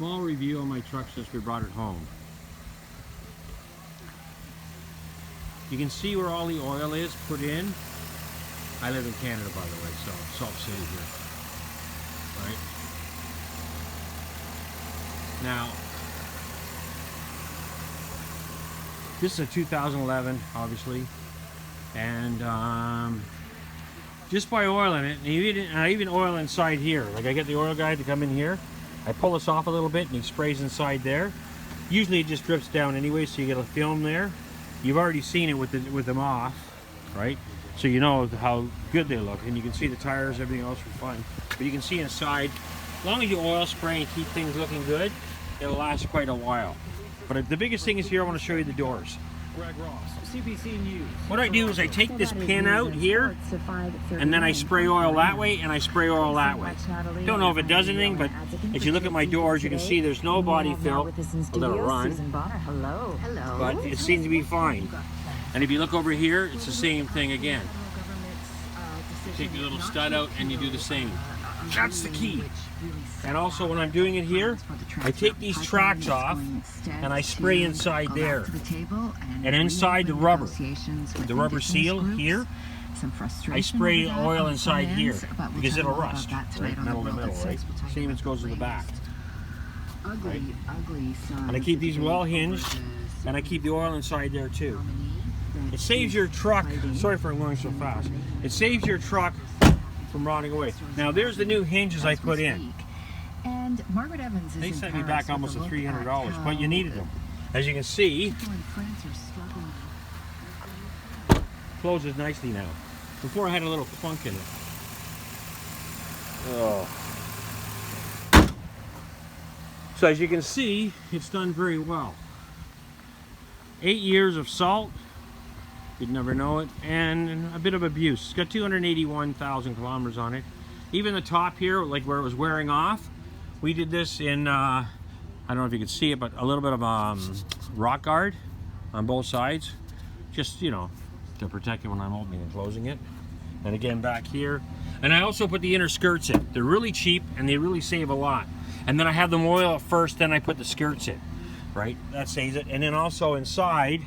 Small review on my truck since we brought it home. You can see where all the oil is put in. I live in Canada, by the way, so Salt City here. Right? Now, this is a 2011, obviously, and just by oiling it, and I even oil inside here. Like I get the oil guy to come in here, I pull this off a little bit, and he sprays inside there. Usually it just drips down anyway, so you get a film there. You've already seen it with them off, right? So you know how good they look, and you can see the tires, everything else are fine. But you can see inside, as long as you oil spray and keep things looking good, it'll last quite a while. But the biggest thing is here, I want to show you the doors. Greg Ross, CBC News. What I do is I take this pin out here, and then I spray oil that way, and I spray oil that way. Don't know if it does anything, but if you look at my doors, you can see there's no body fill. A little run, but it seems to be fine. And if you look over here, it's the same thing again. You take your little stud out, and you do the same. That's the key. And also when I'm doing it here, I take these tracks off and I spray inside there. And inside the rubber seal here, I spray oil inside here because it'll rust, right? Metal to metal, right? Same as goes to the back. Right? And I keep these well hinged, and I keep the oil inside there too. It saves your truck, sorry for going so fast, it saves your truck from rotting away. Now there's the new hinges I put in. And Margaret Evans is they sent me back almost at $300, but you needed them. As you can see, closes nicely now. Before I had a little clunk in it. Oh. So as you can see, it's done very well. 8 years of salt, you'd never know it, and a bit of abuse. It's got 281,000 kilometers on it. Even the top here, like where it was wearing off, we did this in, I don't know if you can see it, but a little bit of rock guard on both sides. Just, you know, to protect it when I'm opening and closing it. And again back here. And I also put the inner skirts in. They're really cheap and they really save a lot. And then I have them oil it first, then I put the skirts in, right? That saves it. And then also inside,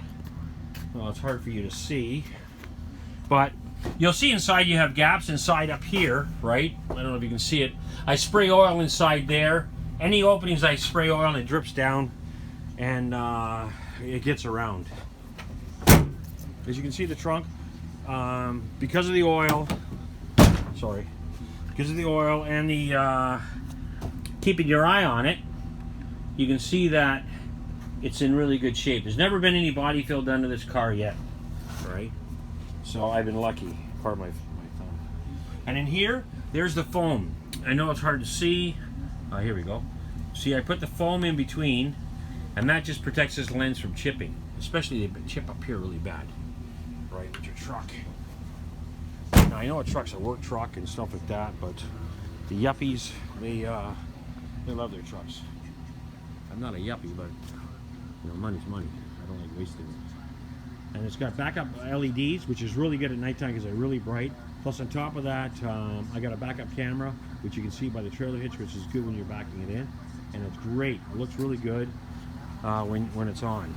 well, it's hard for you to see, but you'll see inside you have gaps inside up here, right? I don't know if you can see it. I spray oil inside there. Any openings I spray oil and it drips down and it gets around. As you can see the trunk, because of the oil, because of the oil and the keeping your eye on it, you can see that it's in really good shape. There's never been any body fill done to this car yet, right? So I've been lucky. Pardon my thumb. And in here, there's the foam. I know it's hard to see. Here we go. See, I put the foam in between, and that just protects this lens from chipping. Especially they chip up here really bad, right, with your truck. Now I know a truck's a work truck and stuff like that, but the yuppies, they love their trucks. I'm not a yuppie, but you know, money's money. I don't like wasting it. And it's got backup LEDs, which is really good at nighttime because they're really bright. Plus on top of that, I got a backup camera, which you can see by the trailer hitch, which is good when you're backing it in. And it's great. It looks really good when it's on.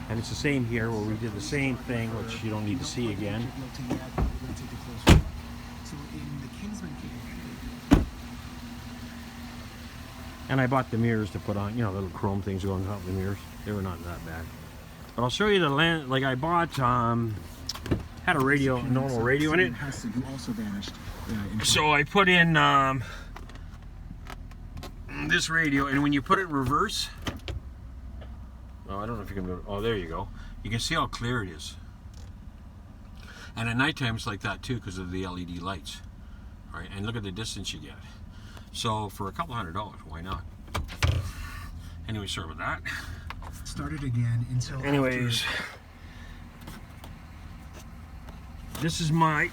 And it's the same here where we did the same thing, which you don't need to see again. And I bought the mirrors to put on, you know, little chrome things going on top of the mirrors. They were not that bad. But I'll show you the lens. Like I bought, had a radio, a normal radio in it. So I put in this radio, and when you put it in reverse, oh, I don't know if you can go, oh, there you go. You can see how clear it is. And at nighttime it's like that too because of the LED lights. All right, and look at the distance you get. So for a couple $100, why not? Anyway, sorry about that. Started again until anyways, this is my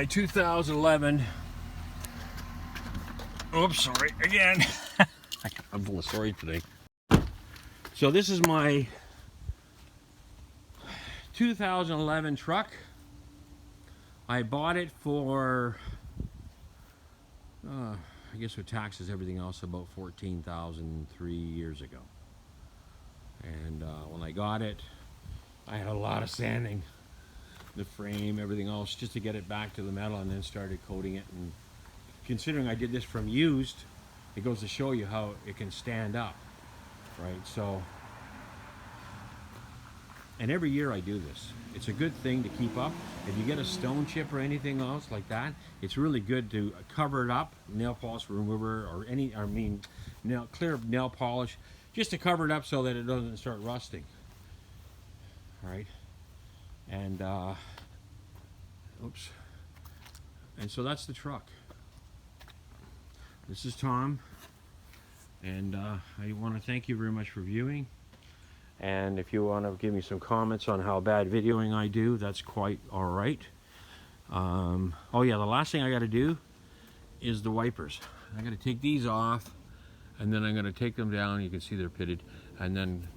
2011. Oops, sorry again. I'm full of stories today. So this is my 2011 truck. I bought it for I guess with taxes, everything else, about 14,000 3 years ago. And when I got it, I had a lot of sanding, the frame, everything else, just to get it back to the metal, and then started coating it. And considering I did this from used, it goes to show you how it can stand up, right? So, and every year I do this. It's a good thing to keep up. If you get a stone chip or anything else like that, it's really good to cover it up, nail polish remover or clear nail polish, just to cover it up so that it doesn't start rusting. All right, and oops, and so that's the truck. This is Tom, and I want to thank you very much for viewing. And if you want to give me some comments on how bad videoing I do, that's quite all right. Oh yeah, the last thing I got to do is the wipers. I got to take these off, and then I'm going to take them down. You can see they're pitted, and then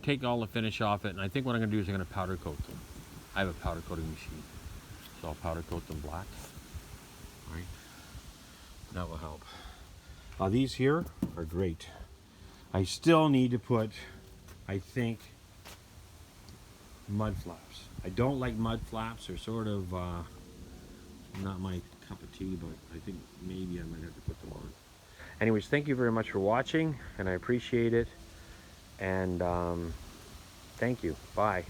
take all the finish off it. And I think what I'm going to do is I'm going to powder coat them. I have a powder coating machine, so I'll powder coat them black. All right, that will help. These here are great. I still need to put, I think, mud flaps. I don't like mud flaps. They're sort of not my cup of tea, but I think maybe I might have to put them on. Anyways, thank you very much for watching, and I appreciate it. And thank you. Bye.